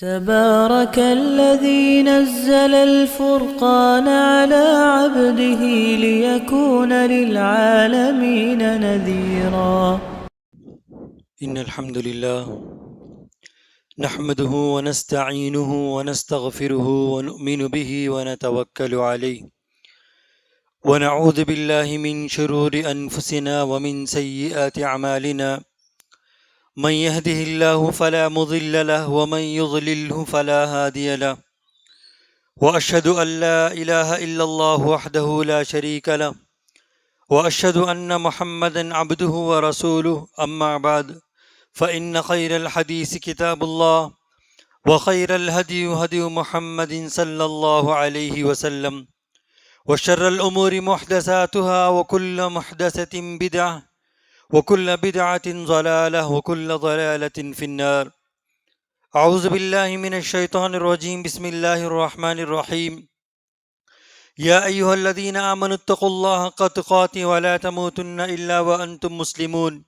تبارك الذي نزل الفرقان على عبده ليكون للعالمين نذيرا. إن الحمد لله نحمده ونستعينه ونستغفره ونؤمن به ونتوكل عليه ونعوذ بالله من شرور أنفسنا ومن سيئات أعمالنا. من يهده الله فلا مضل له ومن يضلله فلا هادي له، وأشهد أن لا إله إلا الله وحده لا شريك له، وأشهد أن محمدا عبده ورسوله. أما بعد، فإن خير الحديث كتاب الله، وخير الهدي هدي محمد صلى الله عليه وسلم، وشر الأمور محدثاتها، وكل محدثة بدعة، وكل بدعة ضلالة، وكل ضلالة في النار. أعوذ بالله من الشيطان الرجيم. بسم الله الرحمن الرحيم. يا أيها الذين آمنوا اتقوا الله حق تقاته ولا تموتن إلا وأنتم مسلمون.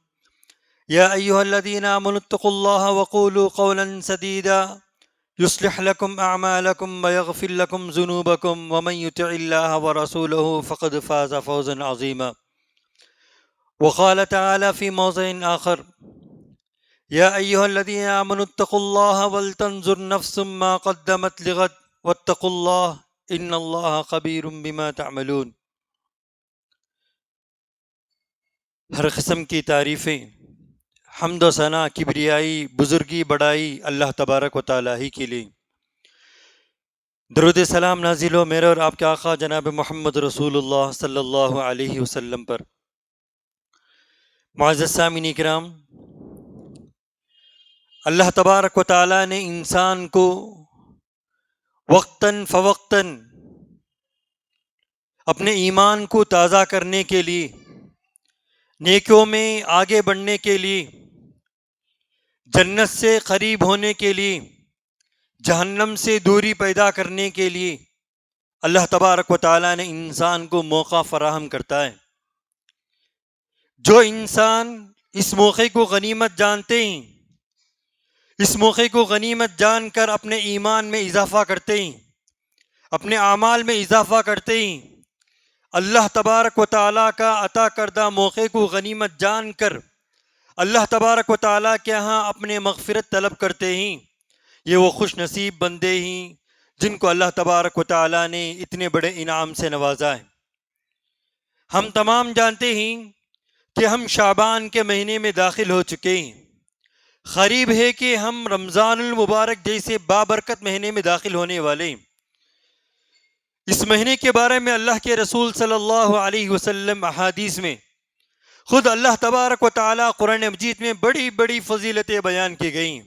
يا أيها الذين آمنوا اتقوا الله وقولوا قولا سديدا يصلح لكم أعمالكم ويغفر لكم ذنوبكم، ومن يطع الله ورسوله فقد فاز فوزا عظيما. وقال تعالى في موضع آخر: يا أيها الذين آمنوا اتقوا الله ولتنظر نفس ما قدمت لغد واتقوا الله إن الله خبير بما تعملون. ہر قسم کی تعریفیں، حمد و ثنا، کبریائی، بزرگی، بڑائی اللہ تبارک و تعالیٰ ہی کے لیے. درود سلام نازل ہو میرے اور آپ کے آقا جناب محمد رسول اللہ صلی اللہ علیہ وسلم پر. معزز سامعین کرام، اللہ تبارک و تعالیٰ نے انسان کو وقتاً فوقتاً اپنے ایمان کو تازہ کرنے کے لیے، نیکیوں میں آگے بڑھنے کے لیے، جنت سے قریب ہونے کے لیے، جہنم سے دوری پیدا کرنے کے لیے اللہ تبارک و تعالیٰ نے انسان کو موقع فراہم کرتا ہے. جو انسان اس موقع کو غنیمت جانتے ہیں، اس موقع کو غنیمت جان کر اپنے ایمان میں اضافہ کرتے ہیں، اپنے اعمال میں اضافہ کرتے ہیں، اللہ تبارک و تعالیٰ کا عطا کردہ موقع کو غنیمت جان کر اللہ تبارک و تعالیٰ کے ہاں اپنے مغفرت طلب کرتے ہیں، یہ وہ خوش نصیب بندے ہیں جن کو اللہ تبارک و تعالیٰ نے اتنے بڑے انعام سے نوازا ہے. ہم تمام جانتے ہیں کہ ہم شعبان کے مہینے میں داخل ہو چکے ہیں. قریب ہے کہ ہم رمضان المبارک جیسے بابرکت مہینے میں داخل ہونے والے ہیں. اس مہینے کے بارے میں اللہ کے رسول صلی اللہ علیہ وسلم احادیث میں خود اللہ تبارک و تعالیٰ قرآن مجید میں بڑی بڑی فضیلتیں بیان کی گئی.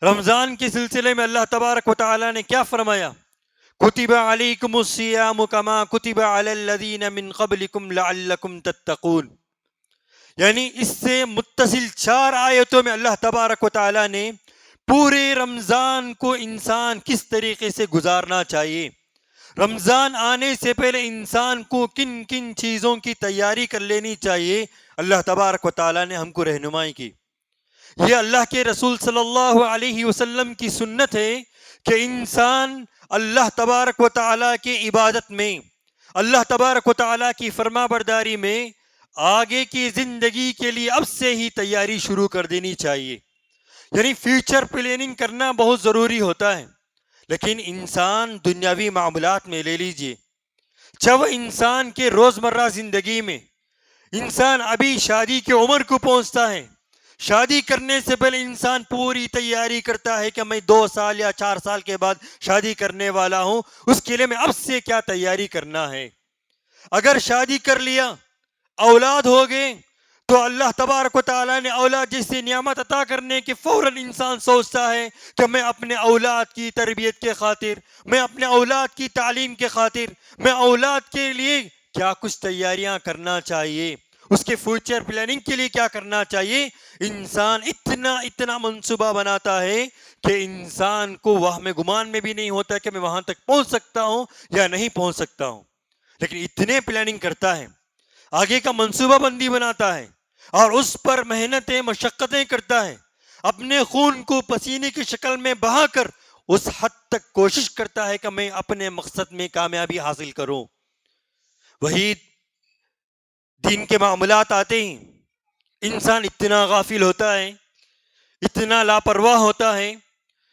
رمضان کے سلسلے میں اللہ تبارک و تعالیٰ نے کیا فرمایا؟ کتب علیکم الصیام کما کتب علی الذین من قبلکم لعلکم تتقون. یعنی اس سے متصل 4 آیتوں میں اللہ تبارک و تعالیٰ نے پورے رمضان کو انسان کس طریقے سے گزارنا چاہیے، رمضان آنے سے پہلے انسان کو کن کن چیزوں کی تیاری کر لینی چاہیے، اللہ تبارک و تعالیٰ نے ہم کو رہنمائی کی. یہ اللہ کے رسول صلی اللہ علیہ وسلم کی سنت ہے کہ انسان اللہ تبارک و تعالیٰ کی عبادت میں، اللہ تبارک و تعالیٰ کی فرما برداری میں آگے کی زندگی کے لیے اب سے ہی تیاری شروع کر دینی چاہیے. یعنی فیوچر پلاننگ کرنا بہت ضروری ہوتا ہے. لیکن انسان دنیاوی معاملات میں لے لیجئے، جب انسان کے روزمرہ زندگی میں انسان ابھی شادی کی عمر کو پہنچتا ہے، شادی کرنے سے پہلے انسان پوری تیاری کرتا ہے کہ میں 2 سال یا 4 سال کے بعد شادی کرنے والا ہوں، اس کے لیے میں اب سے کیا تیاری کرنا ہے. اگر شادی کر لیا، اولاد ہو گئے، تو اللہ تبارک و تعالیٰ نے اولاد جیسی نعمت عطا کرنے کے فوراً انسان سوچتا ہے کہ میں اپنے اولاد کی تربیت کے خاطر، میں اپنے اولاد کی تعلیم کے خاطر، میں اولاد کے لیے کیا کچھ تیاریاں کرنا چاہیے، اس کے فیوچر پلاننگ کے لیے کیا کرنا چاہیے. انسان اتنا منصوبہ بناتا ہے کہ انسان کو وہم گمان میں بھی نہیں ہوتا کہ میں وہاں تک پہنچ سکتا ہوں یا نہیں پہنچ سکتا ہوں. لیکن اتنے پلاننگ کرتا ہے، آگے کا منصوبہ بندی بناتا ہے اور اس پر محنتیں مشقتیں کرتا ہے. اپنے خون کو پسینے کی شکل میں بہا کر اس حد تک کوشش کرتا ہے کہ میں اپنے مقصد میں کامیابی حاصل کروں. وہی دین کے معاملات آتے ہیں، انسان اتنا غافل ہوتا ہے، اتنا لاپرواہ ہوتا ہے،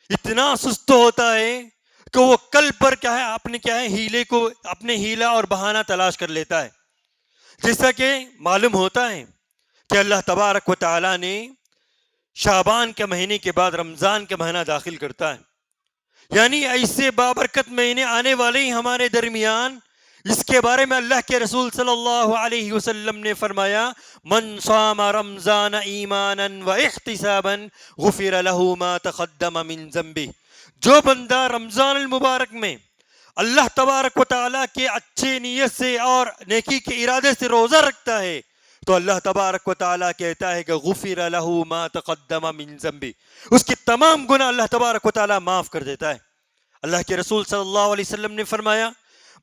اتنا سست ہوتا ہے کہ وہ کل پر اپنے ہیلہ اور بہانہ تلاش کر لیتا ہے. جیسا کہ معلوم ہوتا ہے کہ اللہ تبارک و تعالی نے شعبان کے مہینے کے بعد رمضان کا مہینہ داخل کرتا ہے. یعنی ایسے بابرکت مہینے آنے والے ہی ہمارے درمیان، اس کے بارے میں اللہ کے رسول صلی اللہ علیہ وسلم نے فرمایا، من صام رمضان ایمانا و احتسابا غفر له ما تقدم من ذنبه. جو بندہ رمضان المبارک میں اللہ تبارک و تعالیٰ کے اچھے نیت سے اور نیکی کے ارادے سے روزہ رکھتا ہے تو اللہ تبارک و تعالیٰ کہتا ہے کہ غفر له ما تقدم من ذنبه، اس کے تمام گناہ اللہ تبارک و تعالیٰ معاف کر دیتا ہے. اللہ کے رسول صلی اللہ علیہ وسلم نے فرمایا،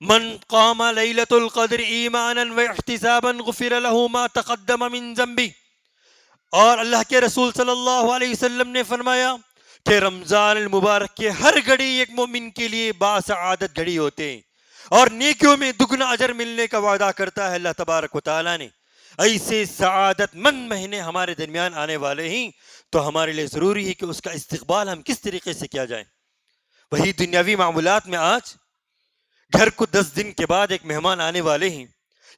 من قام لیلۃ القدر ایمانا واحتسابا غفر له ما تقدم من ذنبه. اور اللہ کے رسول صلی اللہ علیہ وسلم نے فرمایا کہ رمضان المبارک کے ہر گھڑی ایک مومن کے لیے باسعادت گھڑی ہوتے ہیں اور نیکیوں میں دگنا اجر ملنے کا وعدہ کرتا ہے اللہ تبارک و تعالیٰ نے. ایسے سعادت مند مہینے ہمارے درمیان آنے والے ہیں تو ہمارے لیے ضروری ہے کہ اس کا استقبال ہم کس طریقے سے کیا جائے. وہی دنیاوی معمولات میں آج گھر کو 10 دن کے بعد ایک مہمان آنے والے ہیں،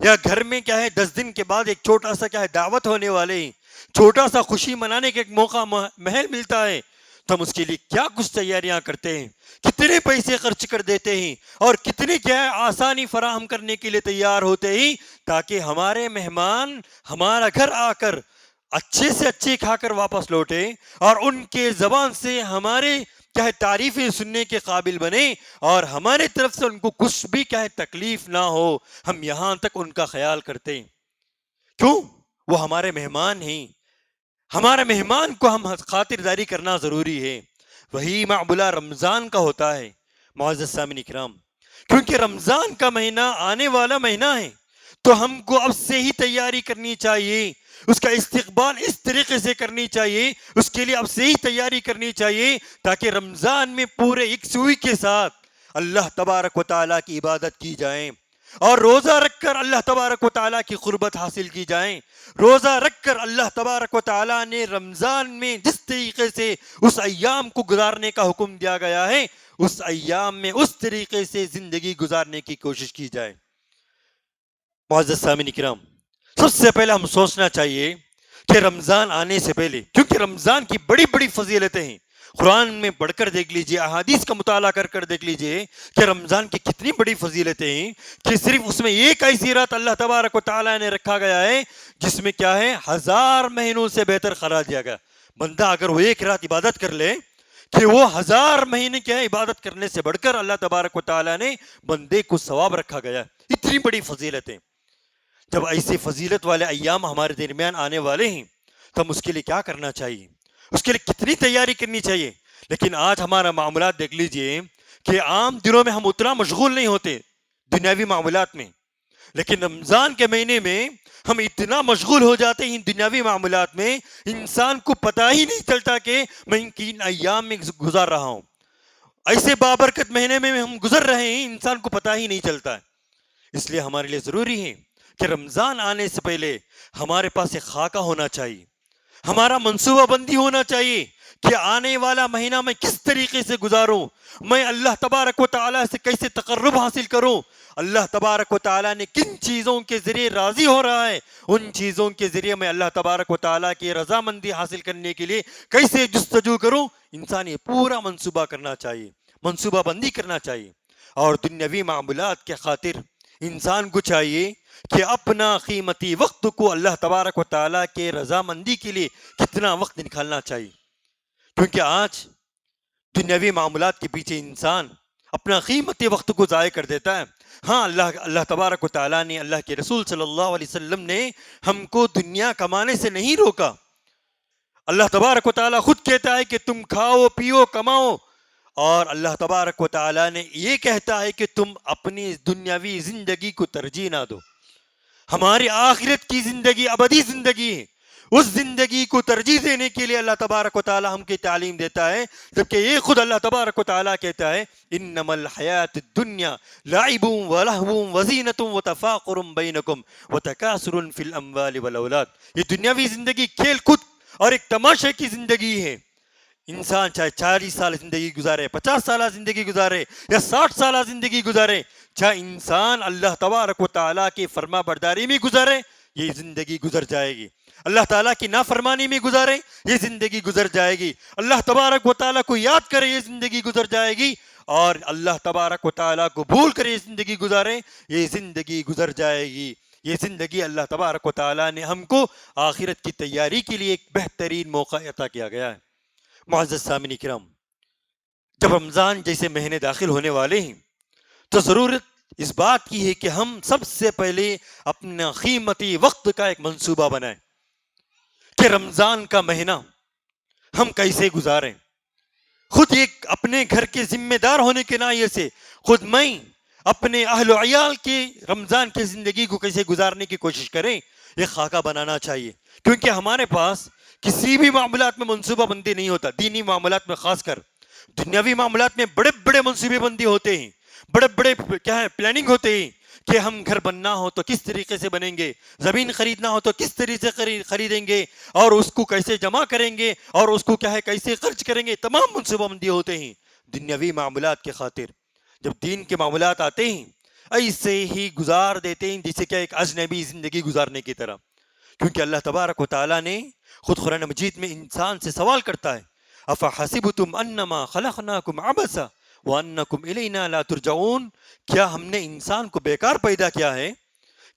یا گھر میں 10 دن کے بعد ایک چھوٹا سا دعوت ہونے والے ہیں، چھوٹا سا خوشی منانے کا ایک موقع محل ملتا ہے، تو ہم اس کے لیے کیا کچھ تیاریاں کرتے ہیں، کتنے پیسے خرچ کر دیتے ہیں اور کتنے آسانی فراہم کرنے کے لیے تیار ہوتے ہیں تاکہ ہمارے مہمان ہمارا گھر آ کر اچھے سے اچھے کھا کر واپس لوٹے اور ان کے زبان سے ہمارے تعریفیں سننے کے قابل بنے اور ہمارے طرف سے ان کو کچھ بھی تکلیف نہ ہو. ہم یہاں تک ان کا خیال کرتے ہیں. کیوں؟ وہ ہمارے مہمان ہیں، ہمارے مہمان کو ہم خاطرداری کرنا ضروری ہے. وہی معاملہ رمضان کا ہوتا ہے معزز سامعین کرام، کیونکہ رمضان کا مہینہ آنے والا مہینہ ہے تو ہم کو اب سے ہی تیاری کرنی چاہیے، اس کا استقبال اس طریقے سے کرنی چاہیے، اس کے لیے اب سے ہی تیاری کرنی چاہیے تاکہ رمضان میں پورے یکسوئی کے ساتھ اللہ تبارک و تعالیٰ کی عبادت کی جائے اور روزہ رکھ کر اللہ تبارک و تعالیٰ کی قربت حاصل کی جائیں. روزہ رکھ کر اللہ تبارک و تعالیٰ نے رمضان میں جس طریقے سے اس ایام کو گزارنے کا حکم دیا گیا ہے اس ایام میں اس طریقے سے زندگی گزارنے کی کوشش کی جائے. معزز سامعین کرام، سب سے پہلے ہم سوچنا چاہیے کہ رمضان آنے سے پہلے، کیونکہ رمضان کی بڑی بڑی فضیلتیں ہیں، قرآن میں پڑھ کر دیکھ لیجئے، احادیث کا مطالعہ کر دیکھ لیجئے کہ رمضان کی کتنی بڑی فضیلتیں ہیں کہ صرف اس میں ایک ایسی رات اللہ تبارک و تعالیٰ نے رکھا گیا ہے جس میں 1000 مہینوں سے بہتر قرار دیا گیا. بندہ اگر وہ ایک رات عبادت کر لے کہ وہ 1000 مہینے عبادت کرنے سے بڑھ کر اللہ تبارک و تعالیٰ نے بندے کو ثواب رکھا گیا. اتنی بڑی فضیلتیں. جب ایسے فضیلت والے ایام ہمارے درمیان آنے والے ہیں تو ہم اس کے لیے کیا کرنا چاہیے، اس کے لیے کتنی تیاری کرنی چاہیے. لیکن آج ہمارا معاملات دیکھ لیجئے کہ عام دنوں میں ہم اتنا مشغول نہیں ہوتے دنیاوی معاملات میں، لیکن رمضان کے مہینے میں ہم اتنا مشغول ہو جاتے ہیں دنیاوی معاملات میں، انسان کو پتہ ہی نہیں چلتا کہ میں کن ایام میں گزار رہا ہوں. ایسے بابرکت مہینے میں ہم گزر رہے ہیں، انسان کو پتہ ہی نہیں چلتا ہے. اس لیے ہمارے لیے ضروری ہے کہ رمضان آنے سے پہلے ہمارے پاس ایک خاکہ ہونا چاہیے، ہمارا منصوبہ بندی ہونا چاہیے کہ آنے والا مہینہ میں کس طریقے سے گزاروں، میں اللہ تبارک و تعالیٰ سے کیسے تقرب حاصل کروں، اللہ تبارک و تعالیٰ نے کن چیزوں کے ذریعے راضی ہو رہا ہے، ان چیزوں کے ذریعے میں اللہ تبارک و تعالیٰ کی رضامندی حاصل کرنے کے لیے کیسے جستجو کروں. انسان یہ پورا منصوبہ کرنا چاہیے، منصوبہ بندی کرنا چاہیے. اور دنیاوی معاملات کے خاطر انسان کو چاہیے کہ اپنا قیمتی وقت کو اللہ تبارک و تعالیٰ کے رضامندی کے لیے کتنا وقت نکالنا چاہیے. کیونکہ آج دنیاوی معاملات کے پیچھے انسان اپنا قیمتی وقت کو ضائع کر دیتا ہے. ہاں، اللہ تبارک و تعالیٰ نے، اللہ کے رسول صلی اللہ علیہ وسلم نے ہم کو دنیا کمانے سے نہیں روکا. اللہ تبارک و تعالیٰ خود کہتا ہے کہ تم کھاؤ پیو کماؤ، اور اللہ تبارک و تعالیٰ نے یہ کہتا ہے کہ تم اپنی دنیاوی زندگی کو ترجیح نہ دو. ہماری آخرت کی زندگی ابدی زندگی ہے، اس زندگی کو ترجیح دینے کے لیے اللہ تبارک و تعالی ہم کی تعلیم دیتا ہے، جبکہ یہ خود اللہ تبارک و تعالی کہتا ہے انما الحیات الدنیا لعب ولہو وزینۃ وتفاخر بینکم وتکاثر فی الاموال والاولاد. یہ دنیاوی زندگی کھیل کود اور ایک تماشے کی زندگی ہے. انسان چاہے 40 سال زندگی گزارے، 50 سالہ زندگی گزارے یا 60 سالہ زندگی گزارے، چاہے انسان اللہ تبارک و تعالیٰ کی فرما برداری میں گزارے، یہ زندگی گزر جائے گی. اللہ تعالیٰ کی نافرمانی میں گزارے، یہ زندگی گزر جائے گی. اللہ تبارک و تعالیٰ کو یاد کرے، یہ زندگی گزر جائے گی. اور اللہ تبارک و تعالیٰ کو بھول کر یہ زندگی گزارے، یہ زندگی گزر جائے گی. یہ زندگی اللہ تبارک و تعالیٰ نے ہم کو آخرت کی تیاری کے لیے ایک بہترین موقع عطا کیا گیا ہے. معزز سامعین کرام، جب رمضان جیسے مہینے داخل ہونے والے ہیں تو ضرورت اس بات کی ہے کہ ہم سب سے پہلے اپنا قیمتی وقت کا ایک منصوبہ بنائیں کہ رمضان کا مہینہ ہم کیسے گزاریں. خود ایک اپنے گھر کے ذمہ دار ہونے کے ناطے سے خود میں اپنے اہل و عیال کے رمضان کی زندگی کو کیسے گزارنے کی کوشش کریں، یہ خاکہ بنانا چاہیے. کیونکہ ہمارے پاس کسی بھی معاملات میں منصوبہ بندی نہیں ہوتا. دینی معاملات میں خاص کر، دنیاوی معاملات میں بڑے بڑے منصوبے بندی ہوتے ہیں، بڑے بڑے پلاننگ ہوتے ہیں کہ ہم گھر بننا ہو تو کس طریقے سے بنیں گے، زمین خریدنا ہو تو کس طریقے سے خریدیں گے، اور اس کو کیسے جمع کریں گے، اور اس کو کیسے خرچ کریں گے. تمام منصوبہ بندی ہوتے ہیں دنیاوی معاملات کے خاطر. جب دین کے معاملات آتے ہیں ایسے ہی گزار دیتے ہیں جیسے کہ ایک اجنبی زندگی گزارنے کی طرح. کیونکہ اللہ تبارک و تعالیٰ نے خود قرآن مجید میں انسان سے سوال کرتا ہے افحسبتم انما خلقناکم عبثا وانکم الینا لا ترجعون. کیا ہم نے انسان کو بیکار پیدا کیا ہے؟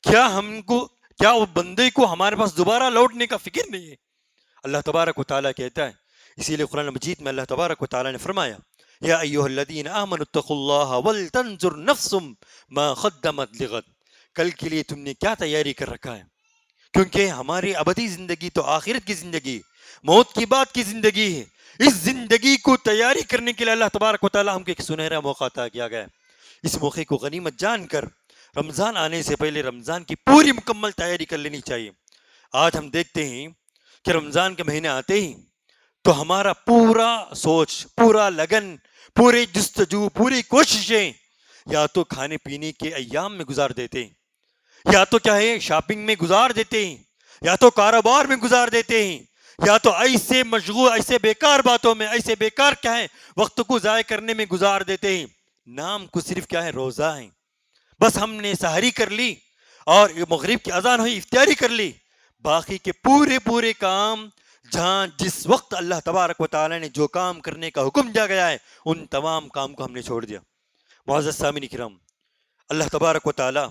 کیا وہ بندے کو ہمارے پاس دوبارہ لوٹنے کا فکر نہیں ہے؟ اللہ تبارک و تعالیٰ کہتا ہے. اسی لیے قرآن مجید میں اللہ تبارک و تعالیٰ نے فرمایا یا ایھا الذین آمنوا اتقوا اللہ ولتنظر نفس ما قدمت لغد. کل کے لیے تم نے کیا تیاری کر رکھا ہے؟ کیونکہ ہماری ابدی زندگی تو آخرت کی زندگی، موت کی بعد کی زندگی ہے. اس زندگی کو تیاری کرنے کے لیے اللہ تبارک و تعالیٰ ہم کو ایک سنہرا موقع عطا کیا گیا ہے. اس موقع کو غنیمت جان کر رمضان آنے سے پہلے رمضان کی پوری مکمل تیاری کر لینی چاہیے. آج ہم دیکھتے ہیں کہ رمضان کے مہینے آتے ہی تو ہمارا پورا سوچ، پورا لگن، پورے جستجو، پوری کوششیں یا تو کھانے پینے کے ایام میں گزار دیتے ہیں، یا تو کیا ہے شاپنگ میں گزار دیتے ہیں، یا تو کاروبار میں گزار دیتے ہیں، یا تو ایسے مشغول، ایسے بیکار باتوں میں، ایسے بیکار کیا ہے وقت کو ضائع کرنے میں گزار دیتے ہیں. نام کو صرف کیا ہے روزہ ہیں، بس ہم نے سحری کر لی اور مغرب کی اذان ہوئی افطاری کر لی. باقی کے پورے کام جہاں جس وقت اللہ تبارک و تعالیٰ نے جو کام کرنے کا حکم دیا گیا ہے ان تمام کام کو ہم نے چھوڑ دیا. معزز سامعین کرام، اللہ تبارک و تعالیٰ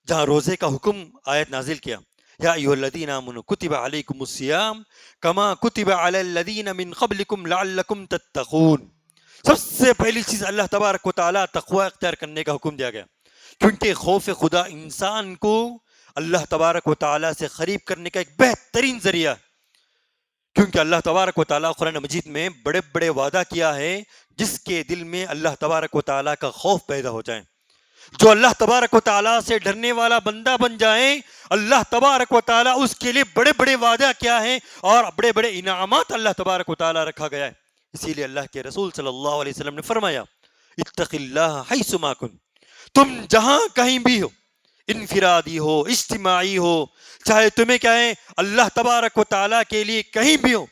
جہاں روزے کا حکم آیت نازل کیا یا ایھا الذین آمنوا کتب علیکم الصیام کما کتب علی الذین من قبلکم لعلکم تتقون. سب سے پہلی چیز اللہ تبارک و تعالیٰ تقوی اختیار کرنے کا حکم دیا گیا، کیونکہ خوف خدا انسان کو اللہ تبارک و تعالیٰ سے قریب کرنے کا ایک بہترین ذریعہ. کیونکہ اللہ تبارک و تعالیٰ قرآن مجید میں بڑے بڑے وعدہ کیا ہے جس کے دل میں اللہ تبارک و تعالیٰ کا خوف پیدا ہو جائے. جو اللہ تبارک و تعالیٰ سے ڈرنے والا بندہ بن جائے، اللہ تبارک و تعالیٰ اس کے لیے بڑے بڑے وعدہ کیا ہے اور بڑے بڑے انعامات اللہ تبارک و تعالیٰ رکھا گیا ہے. اسی لیے اللہ کے رسول صلی اللہ علیہ وسلم نے فرمایا اتق اللہ حیث ما کنت. تم جہاں کہیں بھی ہو، انفرادی ہو، اجتماعی ہو، چاہے تمہیں کیا ہے اللہ تبارک و تعالیٰ کے لیے کہیں بھی ہو،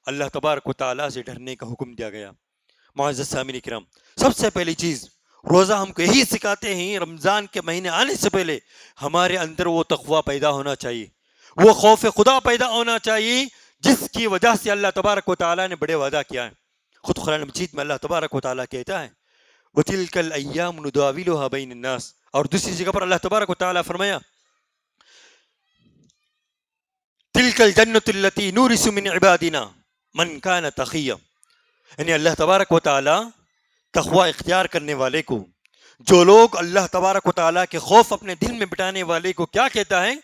اللہ تبارک و تعالیٰ سے ڈرنے کا حکم دیا گیا. معزز سامعین کرام، سب سے پہلی چیز روزہ ہم کو یہی سکھاتے ہیں، رمضان کے مہینے آنے سے پہلے ہمارے اندر وہ تقوی پیدا ہونا چاہیے، وہ خوف خدا پیدا ہونا چاہیے جس کی وجہ سے اللہ تبارک و تعالیٰ نے بڑے وعدہ کیا ہے. خود قرآن مجید میں اللہ تبارک و تعالیٰ کہتا ہے وَتِلْكَ الْأَيَّامُ نُدَاوِلُهَا بَيْنَ النَّاسِ. اور دوسری جگہ پر اللہ تبارک و تعالیٰ فرمایا تِلْكَ الْجَنَّةُ الَّتِي نُورِثُ مِنْ عِبَادِنَا مَنْ كَانَ تَقِيًّا. یعنی اللہ تبارک و تعالیٰ تقوی اختیار کرنے والے کو، جو لوگ اللہ تبارک و تعالیٰ کے خوف اپنے دل میں بٹانے والے کو کیا کہتا ہے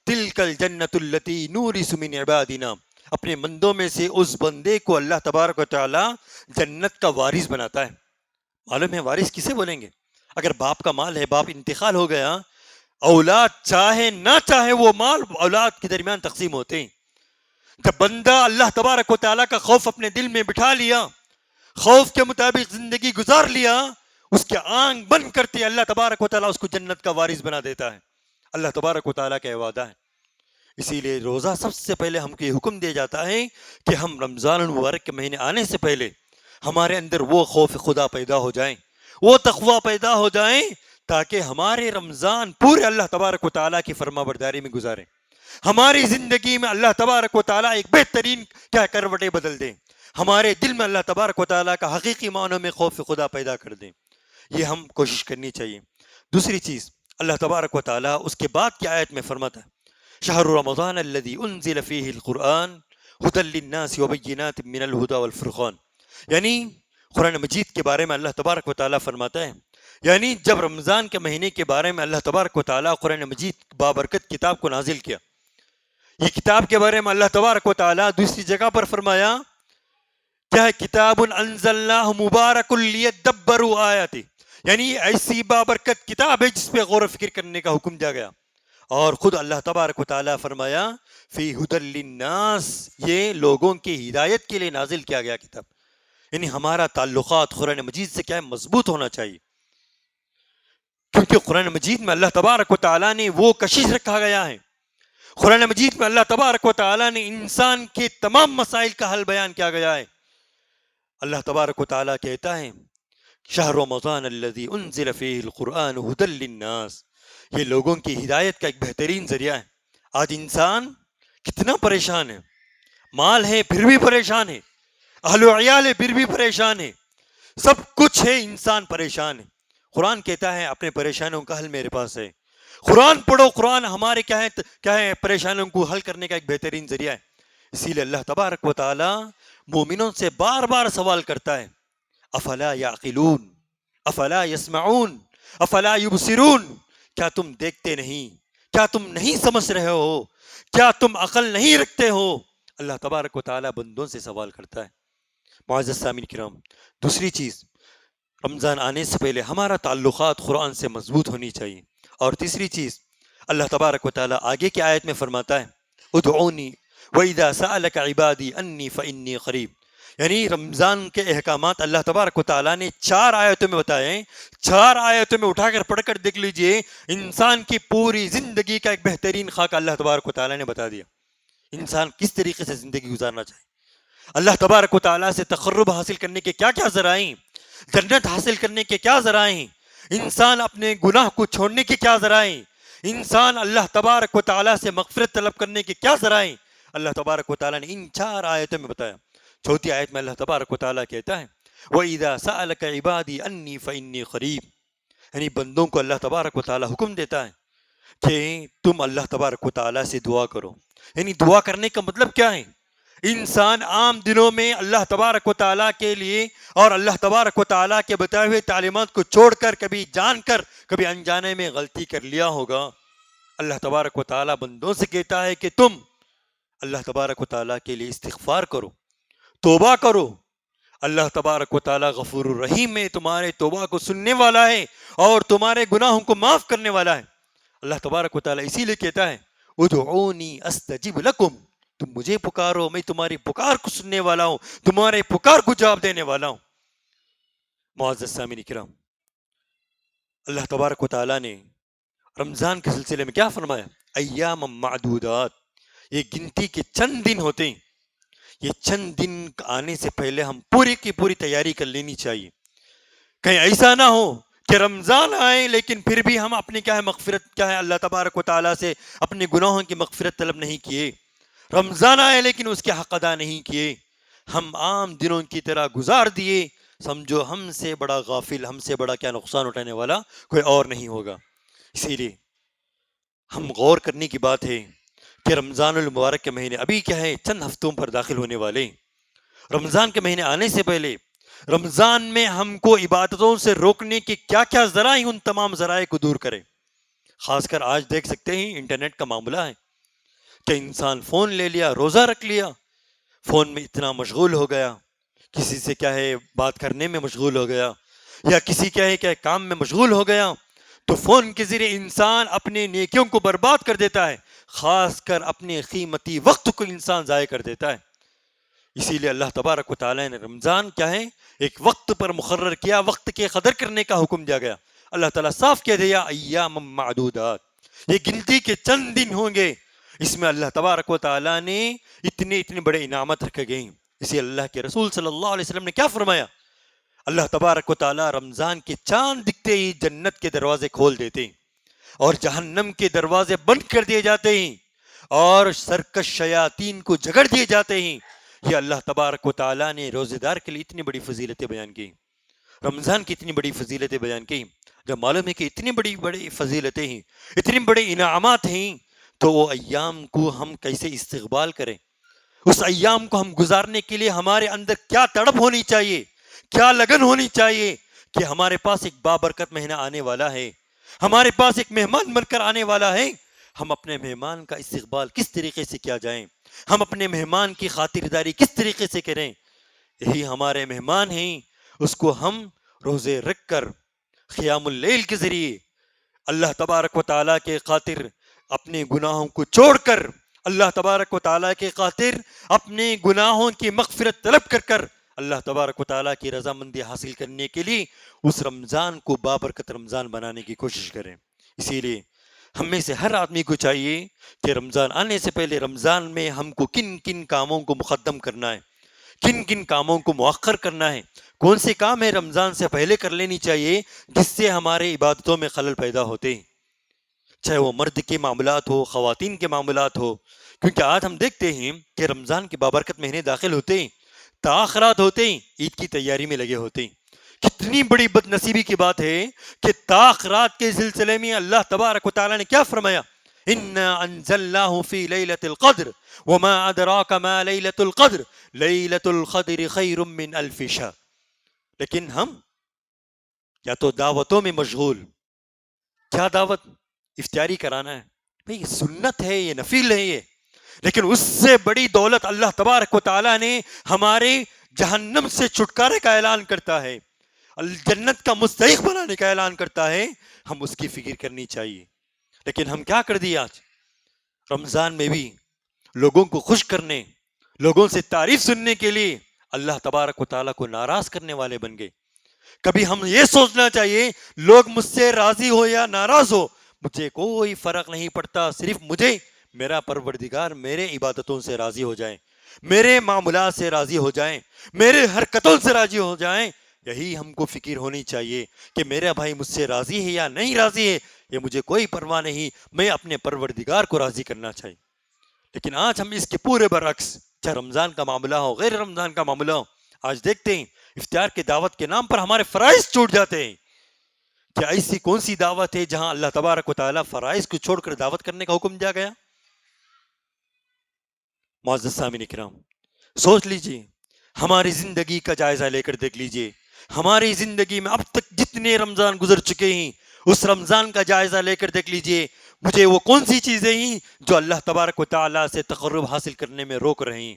تِلْكَ الْجَنَّةُ الَّتِي نُورِثُ مِنْ عِبَادِنَا. اپنے بندوں میں سے اس بندے کو اللہ تبارک و تعالیٰ جنت کا وارث بناتا ہے. معلوم ہے وارث کسے بولیں گے؟ اگر باپ کا مال ہے، باپ انتقال ہو گیا، اولاد چاہے نہ چاہے وہ مال اولاد کے درمیان تقسیم ہوتے ہیں. جب بندہ اللہ تبارک و تعالیٰ کا خوف اپنے دل میں بٹھا لیا، خوف کے مطابق زندگی گزار لیا، اس کے آنکھ بند کرتے اللہ تبارک و تعالیٰ اس کو جنت کا وارث بنا دیتا ہے۔ اللہ تبارک و تعالیٰ کا وعدہ ہے۔ اسی لیے روزہ سب سے پہلے ہم کو یہ حکم دیا جاتا ہے کہ ہم رمضان المبارک کے مہینے آنے سے پہلے ہمارے اندر وہ خوف خدا پیدا ہو جائیں، وہ تقوی پیدا ہو جائیں، تاکہ ہمارے رمضان پورے اللہ تبارک و تعالیٰ کی فرما برداری میں گزاریں، ہماری زندگی میں اللہ تبارک و تعالیٰ ایک بہترین کروٹیں بدل دیں، ہمارے دل میں اللہ تبارک و تعالیٰ کا حقیقی معنوں میں خوف خدا پیدا کر دیں۔ یہ ہم کوشش کرنی چاہیے۔ دوسری چیز، اللہ تبارک و تعالیٰ اس کے بعد کی آیت میں فرماتا ہے شہر رمضان الذي انزل فيه القرآن هدى للناس وبينات من الهدى والفرقان، یعنی قرآن مجید کے بارے میں اللہ تبارک و تعالیٰ فرماتا ہے، یعنی جب رمضان کے مہینے کے بارے میں اللہ تبارک و تعالیٰ قرآن مجید بابرکت کتاب کو نازل کیا، یہ کتاب کے بارے میں اللہ تبارک و تعالیٰ دوسری جگہ پر فرمایا کیا ہے، کتاب انزلناہ مبارک لیدبروا آیاتہ، یعنی ایسی بابرکت کتاب ہے جس پہ غور و فکر کرنے کا حکم دیا گیا۔ اور خود اللہ تبارک و تعالیٰ فرمایا فی ھدی للناس، یہ لوگوں کی ہدایت کے لیے نازل کیا گیا کتاب، یعنی ہمارا تعلقات قرآن مجید سے کیا ہے، مضبوط ہونا چاہیے، کیونکہ قرآن مجید میں اللہ تبارک و تعالیٰ نے وہ کشش رکھا گیا ہے، قرآن مجید میں اللہ تبارک و تعالیٰ نے انسان کے تمام مسائل کا حل بیان کیا گیا ہے۔ اللہ تبارک و تعالیٰ کہتا ہے شہر رمضان الذی انزل فیہ القرآن ھدی للناس، یہ لوگوں کی ہدایت کا ایک بہترین ذریعہ ہے۔ آج انسان کتنا پریشان ہے، مال ہے پھر بھی پریشان ہے، اہل و عیال ہے پھر بھی پریشان ہے، سب کچھ ہے انسان پریشان ہے۔ قرآن کہتا ہے اپنے پریشانوں کا حل میرے پاس ہے، قرآن پڑھو، قرآن ہمارے کیا ہے پریشانوں کو حل کرنے کا ایک بہترین ذریعہ ہے۔ اسی لیے اللہ تبارک و تعالی مومنوں سے بار بار سوال کرتا ہے افلا یعقلون افلا یسمعون افلا یبصرون، کیا تم دیکھتے نہیں، کیا تم نہیں سمجھ رہے ہو، کیا تم عقل نہیں رکھتے ہو؟ اللہ تبارک و تعالی بندوں سے سوال کرتا ہے۔ معزز سامعین کرام، دوسری چیز، رمضان آنے سے پہلے ہمارا تعلقات قرآن سے مضبوط ہونی چاہیے۔ اور تیسری چیز، اللہ تبارک و تعالی آگے کی آیت میں فرماتا ہے ادعونی وَإِذَا سَأَلَكَ عِبَادِي أَنِّي فَإِنِّي قَرِيب، یعنی رمضان کے احکامات اللہ تبارک و تعالیٰ نے 4 آیتوں میں بتائے ہیں۔ 4 آیتوں میں اٹھا کر پڑھ کر دیکھ لیجئے، انسان کی پوری زندگی کا ایک بہترین خاکہ اللہ تبارک و تعالیٰ نے بتا دیا، انسان کس طریقے سے زندگی گزارنا چاہے، اللہ تبارک و تعالیٰ سے تقرب حاصل کرنے کے کیا کیا ذرائع، جنت حاصل کرنے کے کیا ذرائع، انسان اپنے گناہ کو چھوڑنے کے کیا ذرائع، انسان اللہ تبارک و تعالیٰ سے مغفرت طلب کرنے کے کیا ذرائع، اللہ تبارک و تعالیٰ نے ان 4 آیتوں میں بتایا۔ چوتھی آیت میں اللہ تبارک و تعالیٰ کہتا ہے وَإِذَا سَأَلَكَ عِبَادِي أَنِّي فَإِنِّي قَرِيب، یعنی بندوں کو اللہ تبارک و تعالیٰ حکم دیتا ہے کہ تم اللہ تبارک و تعالیٰ سے دعا کرو۔ یعنی دعا کرنے کا مطلب کیا ہے؟ انسان عام دنوں میں اللہ تبارک و تعالیٰ کے لیے اور اللہ تبارک و تعالیٰ کے بتائے ہوئے تعلیمات کو چھوڑ کر کبھی جان کر کبھی انجانے میں غلطی کر لیا ہوگا۔ اللہ تبارک و تعالیٰ بندوں سے کہتا ہے کہ تم اللہ تبارک و تعالیٰ کے لیے استغفار کرو، توبہ کرو، اللہ تبارک و تعالیٰ غفور الرحیم ہے، تمہارے توبہ کو سننے والا ہے اور تمہارے گناہوں کو معاف کرنے والا ہے۔ اللہ تبارک و تعالیٰ اسی لیے کہتا ہے ادعونی استجب لکم، تم مجھے پکارو، میں تمہاری پکار کو سننے والا ہوں، تمہارے پکار کو جواب دینے والا ہوں۔ معزز سامعین کرام، اللہ تبارک و تعالیٰ نے رمضان کے سلسلے میں کیا فرمایا؟ ایام معدودات، یہ گنتی کے چند دن ہوتے ہیں، یہ چند دن آنے سے پہلے ہم پوری کی پوری تیاری کر لینی چاہیے۔ کہیں ایسا نہ ہو کہ رمضان آئے لیکن پھر بھی ہم اپنی مغفرت اللہ تبارک و تعالیٰ سے اپنے گناہوں کی مغفرت طلب نہیں کیے، رمضان آئے لیکن اس کے حق ادا نہیں کیے، ہم عام دنوں کی طرح گزار دیے، سمجھو ہم سے بڑا غافل، ہم سے بڑا نقصان اٹھانے والا کوئی اور نہیں ہوگا۔ اسی لیے ہم غور کرنے کی بات ہے کہ رمضان المبارک کے مہینے ابھی کیا ہے، چند ہفتوں پر داخل ہونے والے۔ رمضان کے مہینے آنے سے پہلے رمضان میں ہم کو عبادتوں سے روکنے کے کیا کیا ذرائع، ان تمام ذرائع کو دور کریں۔ خاص کر آج دیکھ سکتے ہیں انٹرنیٹ کا معاملہ ہے کہ انسان فون لے لیا، روزہ رکھ لیا، فون میں اتنا مشغول ہو گیا، کسی سے بات کرنے میں مشغول ہو گیا، یا کسی کام میں مشغول ہو گیا، تو فون کے ذریعے انسان اپنے نیکیوں کو برباد کر دیتا ہے۔ خاص کر اپنے قیمتی وقت کو انسان ضائع کر دیتا ہے۔ اسی لیے اللہ تبارک و تعالیٰ نے رمضان کیا ہے ایک وقت پر مقرر کیا، وقت کے قدر کرنے کا حکم دیا گیا۔ اللہ تعالیٰ صاف کہہ دیا ایام معدودات، یہ گنتی کے چند دن ہوں گے، اس میں اللہ تبارک و تعالیٰ نے اتنے بڑے انعامات رکھے گئے ہیں۔ اسی اللہ کے رسول صلی اللہ علیہ وسلم نے کیا فرمایا؟ اللہ تبارک و تعالیٰ رمضان کے چاند دکھتے ہی جنت کے دروازے کھول دیتے ہیں اور جہنم کے دروازے بند کر دیے جاتے ہیں اور سرکش شیاطین کو جھگڑ دیے جاتے ہیں۔ یہ اللہ تبارک و تعالیٰ نے روزے دار کے لیے اتنی بڑی فضیلتیں بیان کی، رمضان کی اتنی بڑی فضیلتیں بیان کی۔ جب معلوم ہے کہ اتنی بڑی فضیلتیں ہیں، اتنے بڑے انعامات ہیں، تو وہ ایام کو ہم کیسے استقبال کریں؟ اس ایام کو ہم گزارنے کے لیے ہمارے اندر کیا تڑپ ہونی چاہیے، کیا لگن ہونی چاہیے کہ ہمارے پاس ایک بابرکت مہینہ آنے والا ہے، ہمارے پاس ایک مہمان بن کر آنے والا ہے۔ ہم اپنے مہمان کا استقبال کس طریقے سے کیا جائیں، ہم اپنے مہمان کی خاطرداری کس طریقے سے کریں۔ یہی ہمارے مہمان ہیں، اس کو ہم روزے رکھ کر قیام اللیل کے ذریعے اللہ تبارک و تعالیٰ کے خاطر اپنے گناہوں کو چھوڑ کر، اللہ تبارک و تعالیٰ کے خاطر اپنے گناہوں کی مغفرت طلب کر اللہ تبارک و تعالیٰ کی رضامندی حاصل کرنے کے لیے اس رمضان کو بابرکت رمضان بنانے کی کوشش کریں۔ اسی لیے ہم میں سے ہر آدمی کو چاہیے کہ رمضان آنے سے پہلے رمضان میں ہم کو کن کن کاموں کو مقدم کرنا ہے، کن کن کاموں کو مؤخر کرنا ہے، کون سے کام ہے رمضان سے پہلے کر لینی چاہیے جس سے ہمارے عبادتوں میں خلل پیدا ہوتے ہیں، چاہے وہ مرد کے معاملات ہو، خواتین کے معاملات ہو۔ کیونکہ آج ہم دیکھتے ہیں کہ رمضان کے بابرکت مہینے داخل ہوتے ہیں، تاخرات ہوتے ہیں، عید کی تیاری میں لگے ہوتے ہیں۔ کتنی بڑی بد نصیبی کی بات ہے کہ تاخرات کے سلسلے میں اللہ تبارک و تعالیٰ نے کیا فرمایا؟ اِنَّا أَنزَلْنَاهُ فِي لَيْلَةِ الْقَدْرِ وَمَا أَدْرَاكَ مَا لَيْلَةُ الْقَدْرِ لَيْلَةُ الْقَدْرِ خَيْرٌ مِّنْ أَلْفِ شَهْرٍ۔ لیکن ہم یا تو دعوتوں میں مشغول، کیا دعوت افطاری کرانا ہے، بھئی یہ سنت ہے، یہ نفل ہے، یہ لیکن اس سے بڑی دولت اللہ تبارک و تعالیٰ نے ہمارے جہنم سے چھٹکارے کا اعلان کرتا ہے، جنت کا مستحق بنانے کا اعلان کرتا ہے، ہم اس کی فکر کرنی چاہیے۔ لیکن ہم کیا کر دیے آج؟ رمضان میں بھی لوگوں کو خوش کرنے، لوگوں سے تعریف سننے کے لیے اللہ تبارک و تعالیٰ کو ناراض کرنے والے بن گئے۔ کبھی ہم یہ سوچنا چاہیے لوگ مجھ سے راضی ہو یا ناراض ہو، مجھے کوئی فرق نہیں پڑتا، صرف مجھے میرا پروردگار میرے عبادتوں سے راضی ہو جائیں، میرے معاملات سے راضی ہو جائیں، میرے حرکتوں سے راضی ہو جائیں۔ یہی ہم کو فکر ہونی چاہیے کہ میرا بھائی مجھ سے راضی ہے یا نہیں راضی ہے، یہ مجھے کوئی پرواہ نہیں، میں اپنے پروردگار کو راضی کرنا چاہیے۔ لیکن آج ہم اس کے پورے برعکس، چاہے رمضان کا معاملہ ہو، غیر رمضان کا معاملہ ہو، آج دیکھتے ہیں افطار کے دعوت کے نام پر ہمارے فرائض چھوٹ جاتے ہیں۔ کیا ایسی کون سی دعوت ہے جہاں اللہ تبارک و تعالیٰ فرائض کو چھوڑ کر دعوت کرنے کا حکم دیا گیا؟ معزز سامعین کرام، سوچ لیجئے، ہماری زندگی کا جائزہ لے کر دیکھ لیجئے، ہماری زندگی میں اب تک جتنے رمضان گزر چکے ہیں اس رمضان کا جائزہ لے کر دیکھ لیجئے، مجھے وہ کون سی چیزیں ہیں جو اللہ تبارک و تعالیٰ سے تقرب حاصل کرنے میں روک رہے ہیں،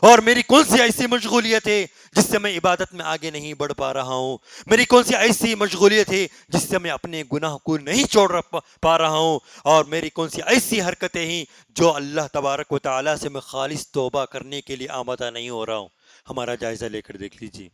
اور میری کون سی ایسی مشغولیت ہے جس سے میں عبادت میں آگے نہیں بڑھ پا رہا ہوں، میری کون سی ایسی مشغولیت ہے جس سے میں اپنے گناہ کو نہیں چھوڑ پا رہا ہوں، اور میری کون سی ایسی حرکتیں ہیں جو اللہ تبارک و تعالیٰ سے میں خالص توبہ کرنے کے لیے آمادہ نہیں ہو رہا ہوں۔ ہمارا جائزہ لے کر دیکھ لیجیے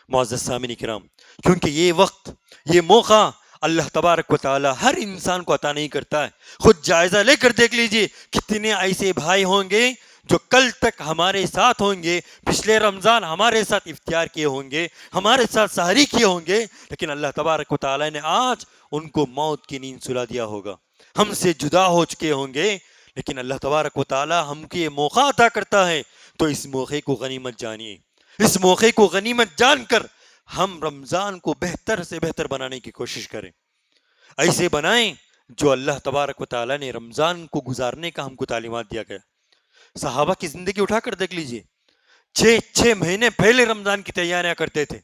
معزز سامعین کرام، کیونکہ یہ وقت، یہ موقع اللہ تبارک و تعالیٰ ہر انسان کو عطا نہیں کرتا ہے۔ خود جائزہ لے کر دیکھ لیجیے کتنے ایسے بھائی ہوں گے جو کل تک ہمارے ساتھ ہوں گے، پچھلے رمضان ہمارے ساتھ افطار کیے ہوں گے، ہمارے ساتھ سحری کیے ہوں گے، لیکن اللہ تبارک و تعالیٰ نے آج ان کو موت کی نیند سلا دیا ہوگا، ہم سے جدا ہو چکے ہوں گے، لیکن اللہ تبارک و تعالیٰ ہم کو یہ موقع عطا کرتا ہے، تو اس موقع کو غنیمت جانیے، اس موقع کو غنیمت جان کر ہم رمضان کو بہتر سے بہتر بنانے کی کوشش کریں، ایسے بنائیں جو اللہ تبارک و تعالیٰ نے رمضان کو گزارنے کا ہم کو تعلیمات دیا گیا۔ صحابہ کی زندگی اٹھا کر دیکھ لیجئے، 6 مہینے پہلے رمضان کی تیاریاں کرتے تھے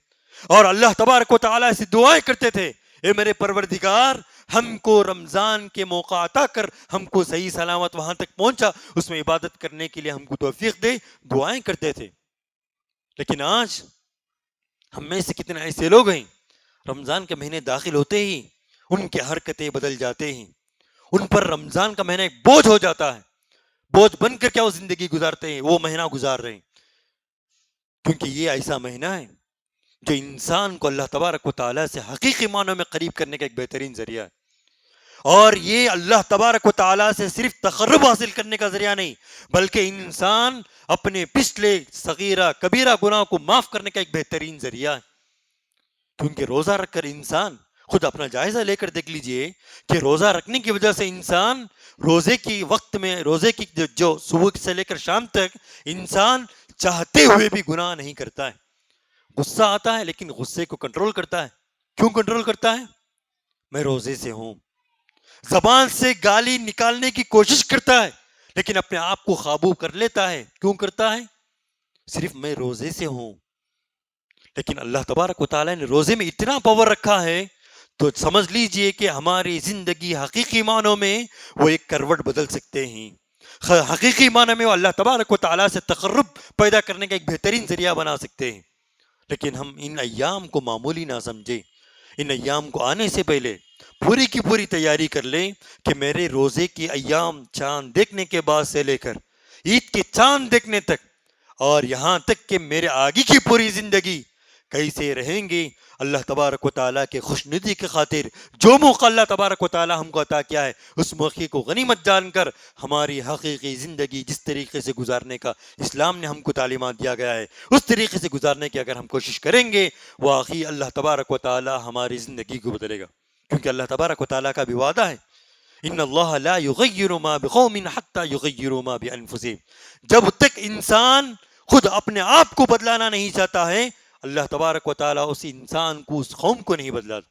اور اللہ تبارک و تعالیٰ سے دعائیں کرتے تھے، اے میرے پروردگار ہم کو رمضان کے موقع عطا کر، ہم کو صحیح سلامت وہاں تک پہنچا، اس میں عبادت کرنے کے لیے ہم کو توفیق دے، دعائیں کرتے تھے۔ لیکن آج ہم میں سے کتنے ایسے لوگ ہیں رمضان کے مہینے داخل ہوتے ہی ان کے حرکتیں بدل جاتے ہیں، ان پر رمضان کا مہینہ ایک بوجھ ہو جاتا ہے، بوجھ بن کر کیا وہ زندگی گزارتے ہیں، وہ مہینہ گزار رہے ہیں، کیونکہ یہ ایسا مہینہ ہے جو انسان کو اللہ تبارک و تعالیٰ سے حقیقی معنوں میں قریب کرنے کا ایک بہترین ذریعہ ہے۔ اور یہ اللہ تبارک و تعالیٰ سے صرف تقرب حاصل کرنے کا ذریعہ نہیں، بلکہ انسان اپنے پچھلے صغیرہ کبیرہ گناہ کو معاف کرنے کا ایک بہترین ذریعہ ہے۔ کیونکہ روزہ رکھ کر انسان خود اپنا جائزہ لے کر دیکھ لیجئے کہ روزہ رکھنے کی وجہ سے انسان روزے کی وقت میں، روزے کی جو صبح سے لے کر شام تک انسان چاہتے ہوئے بھی گناہ نہیں کرتا ہے۔ غصہ آتا ہے لیکن غصے کو کنٹرول کرتا ہے۔ کیوں کنٹرول کرتا ہے؟ میں روزے سے ہوں۔ زبان سے گالی نکالنے کی کوشش کرتا ہے لیکن اپنے آپ کو قابو کر لیتا ہے۔ کیوں کرتا ہے؟ صرف میں روزے سے ہوں۔ لیکن اللہ تبارک و تعالیٰ نے روزے میں اتنا پاور رکھا ہے تو سمجھ لیجئے کہ ہماری زندگی حقیقی معنوں میں وہ ایک کروٹ بدل سکتے ہیں۔ حقیقی معنوں میں وہ اللہ تبارک و تعالیٰ سے تقرب پیدا کرنے کا ایک بہترین ذریعہ بنا سکتے ہیں۔ لیکن ہم ان ایام کو معمولی نہ سمجھیں۔ ان ایام کو آنے سے پہلے پوری کی پوری تیاری کر لیں کہ میرے روزے کی ایام چاند دیکھنے کے بعد سے لے کر عید کے چاند دیکھنے تک اور یہاں تک کہ میرے آگے کی پوری زندگی کیسے رہیں گے، اللہ تبارک و تعالیٰ کے خوشنودی کی خاطر جو موقع اللہ تبارک و تعالیٰ ہم کو عطا کیا ہے اس موقع کو غنیمت جان کر ہماری حقیقی زندگی جس طریقے سے گزارنے کا اسلام نے ہم کو تعلیمات دیا گیا ہے اس طریقے سے گزارنے کی اگر ہم کوشش کریں گے، واقعی اللہ تبارک و تعالیٰ ہماری زندگی کو بدلے گا۔ کیونکہ اللہ تبارک و تعالیٰ کا بھی وعدہ ہے، ان اللہ لا یغیر ما بقوم حتی یغیروا ما بانفسہم۔ جب تک انسان خود اپنے آپ کو بدلانا نہیں چاہتا ہے، اللہ تبارک و تعالیٰ اس انسان کو، اس قوم کو نہیں بدلاتا۔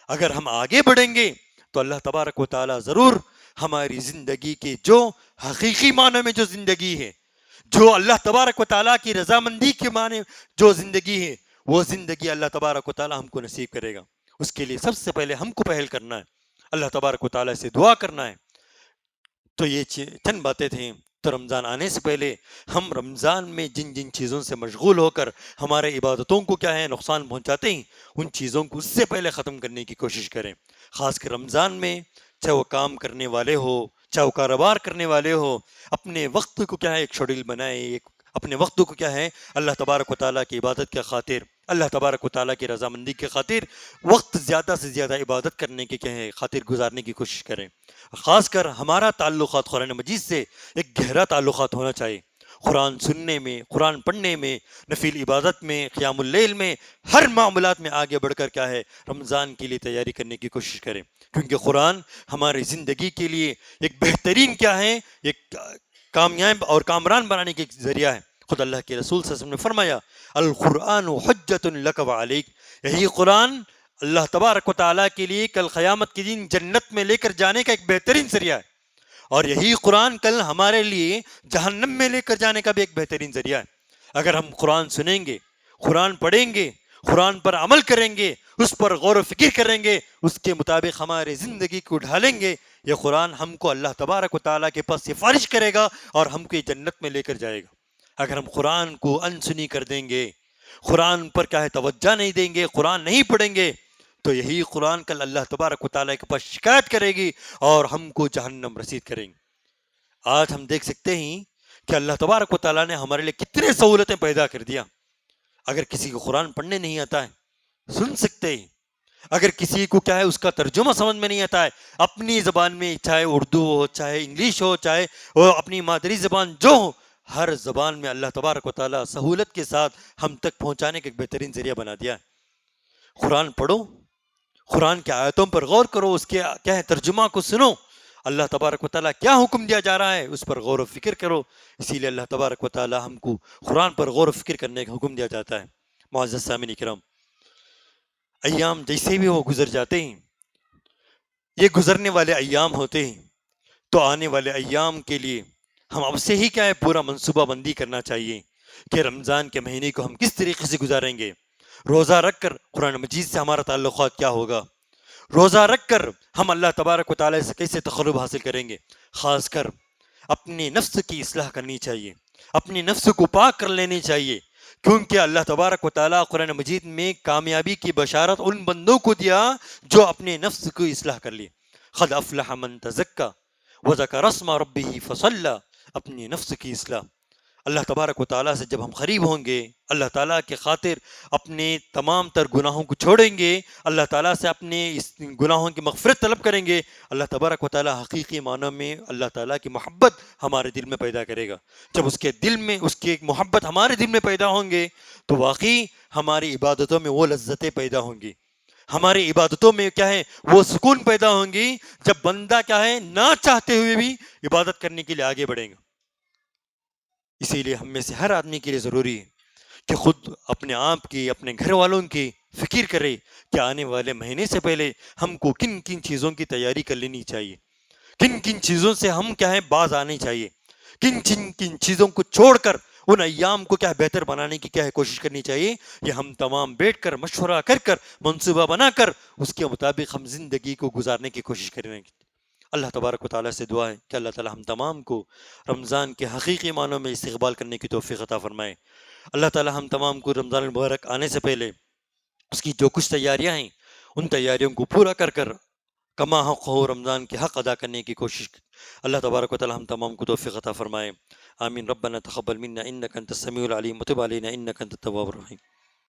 اگر ہم آگے بڑھیں گے تو اللہ تبارک و تعالیٰ ضرور ہماری زندگی کے جو حقیقی معنوں میں جو زندگی ہے، جو اللہ تبارک و تعالیٰ کی رضامندی کے معنی جو زندگی ہے، وہ زندگی اللہ تبارک و تعالیٰ ہم کو نصیب کرے گا۔ اس کے لیے سب سے پہلے ہم کو پہل کرنا ہے، اللہ تبارک و تعالیٰ سے دعا کرنا ہے۔ تو یہ چند باتیں تھیں۔ تو رمضان آنے سے پہلے ہم رمضان میں جن جن چیزوں سے مشغول ہو کر ہمارے عبادتوں کو کیا ہے نقصان پہنچاتے ہیں، ان چیزوں کو اس سے پہلے ختم کرنے کی کوشش کریں۔ خاص کر رمضان میں چاہے وہ کام کرنے والے ہو، چاہے وہ کاروبار کرنے والے ہو، اپنے وقت کو کیا ہے ایک شیڈول بنائیں، اپنے وقت کو کیا ہے اللہ تبارک و تعالیٰ کی عبادت کے خاطر، اللہ تبارک و تعالیٰ کی رضامندی کے خاطر وقت زیادہ سے زیادہ عبادت کرنے کے کیا ہے خاطر گزارنے کی کوشش کریں۔ خاص کر ہمارا تعلقات قرآن مجید سے ایک گہرا تعلقات ہونا چاہیے۔ قرآن سننے میں، قرآن پڑھنے میں، نفل عبادت میں، قیام اللیل میں، ہر معاملات میں آگے بڑھ کر کیا ہے رمضان کے لیے تیاری کرنے کی کوشش کریں، کیونکہ قرآن ہماری زندگی کے لیے ایک بہترین کیا ہے ایک کامیاب اور کامران بنانے کے ذریعہ ہے۔ خود اللہ کے رسول صلی اللہ علیہ وسلم نے فرمایا القرآن حجت لک و علیک، یہی قرآن اللہ تبارک و تعالیٰ کے لیے کل قیامت کے دن جنت میں لے کر جانے کا ایک بہترین ذریعہ ہے، اور یہی قرآن کل ہمارے لیے جہنم میں لے کر جانے کا بھی ایک بہترین ذریعہ ہے۔ اگر ہم قرآن سنیں گے، قرآن پڑھیں گے، قرآن پر عمل کریں گے، اس پر غور و فکر کریں گے، اس کے مطابق ہماری زندگی کو ڈھالیں گے، یہ قرآن ہم کو اللہ تبارک و تعالیٰ کے پاس سفارش کرے گا اور ہم کو جنت میں لے کر جائے گا۔ اگر ہم قرآن کو انسنی کر دیں گے، قرآن پر کیا ہے توجہ نہیں دیں گے، قرآن نہیں پڑھیں گے، تو یہی قرآن کل اللہ تبارک و تعالیٰ کے پاس شکایت کرے گی اور ہم کو جہنم رسید کریں گے۔ آج ہم دیکھ سکتے ہیں کہ اللہ تبارک و تعالیٰ نے ہمارے لیے کتنے سہولتیں پیدا کر دیا۔ اگر کسی کو قرآن پڑھنے نہیں آتا ہے سن سکتے ہیں، اگر کسی کو کیا ہے اس کا ترجمہ سمجھ میں نہیں آتا ہے اپنی زبان میں، چاہے اردو ہو، چاہے انگلش ہو، چاہے وہ اپنی مادری زبان جو ہو، ہر زبان میں اللہ تبارک و تعالیٰ سہولت کے ساتھ ہم تک پہنچانے کا ایک بہترین ذریعہ بنا دیا ہے۔ قرآن پڑھو، قرآن کی آیتوں پر غور کرو، اس کے کیا ہے ترجمہ کو سنو، اللہ تبارک و تعالیٰ کیا حکم دیا جا رہا ہے اس پر غور و فکر کرو۔ اسی لیے اللہ تبارک و تعالیٰ ہم کو قرآن پر غور و فکر کرنے کا حکم دیا جاتا ہے۔ معزز سامعین کرام، ایام جیسے بھی وہ گزر جاتے ہیں، یہ گزرنے والے ایام ہوتے ہیں، تو آنے والے ایام کے لیے ہم اب سے ہی کیا ہے پورا منصوبہ بندی کرنا چاہیے کہ رمضان کے مہینے کو ہم کس طریقے سے گزاریں گے۔ روزہ رکھ کر قرآن مجید سے ہمارا تعلقات کیا ہوگا، روزہ رکھ کر ہم اللہ تبارک و تعالیٰ سے کیسے تقرب حاصل کریں گے۔ خاص کر اپنے نفس کی اصلاح کرنی چاہیے، اپنے نفس کو پاک کر لینے چاہیے، کیونکہ اللہ تبارک و تعالیٰ قرآن مجید میں کامیابی کی بشارت ان بندوں کو دیا جو اپنے نفس کو اصلاح کر لیے۔ قد افلح من تزکا وذکر اسم ربہ فصلی، اپنی نفس کی اصلاح۔ اللہ تبارک و تعالیٰ سے جب ہم قریب ہوں گے، اللہ تعالیٰ کے خاطر اپنے تمام تر گناہوں کو چھوڑیں گے، اللہ تعالیٰ سے اپنے اس گناہوں کی مغفرت طلب کریں گے، اللہ تبارک و تعالیٰ حقیقی معنوں میں اللہ تعالیٰ کی محبت ہمارے دل میں پیدا کرے گا۔ جب اس کے دل میں اس کی ایک محبت ہمارے دل میں پیدا ہوں گے تو واقعی ہماری عبادتوں میں وہ لذتیں پیدا ہوں گی، ہماری عبادتوں میں کیا ہے وہ سکون پیدا ہوں گی، جب بندہ کیا ہے نہ چاہتے ہوئے بھی عبادت کرنے کے لیے آگے بڑھیں گا۔ اسی لیے ہم میں سے ہر آدمی کے لیے ضروری ہے کہ خود اپنے آپ کی، اپنے گھر والوں کی فکر کرے کہ آنے والے مہینے سے پہلے ہم کو کن کن چیزوں کی تیاری کر لینی چاہیے، کن کن چیزوں سے ہم کیا ہے باز آنے چاہیے، کن چیزوں کو چھوڑ کر ان ایام کو کیا بہتر بنانے کی کیا ہے کوشش کرنی چاہیے۔ یہ ہم تمام بیٹھ کر مشورہ کر کر منصوبہ بنا کر اس کے مطابق ہم زندگی کو گزارنے کی کوشش کریں گے۔ اللہ تبارک و تعالیٰ سے دعا ہے کہ اللہ تعالیٰ ہم تمام کو رمضان کے حقیقی معنوں میں استقبال کرنے کی توفیق عطا فرمائے۔ اللہ تعالیٰ ہم تمام کو رمضان المبارک آنے سے پہلے اس کی جو کچھ تیاریاں ہیں ان تیاریوں کو پورا کر کر کما حق ہو رمضان کے حق ادا کرنے کی کوشش اللہ تبارک و تعالیٰ ہم تمام کو توفیق عطا فرمائے۔ آمین۔ ربنا تقبل منا انک انت السمیع العلیم وتب علینا انک انت التواب الرحیم۔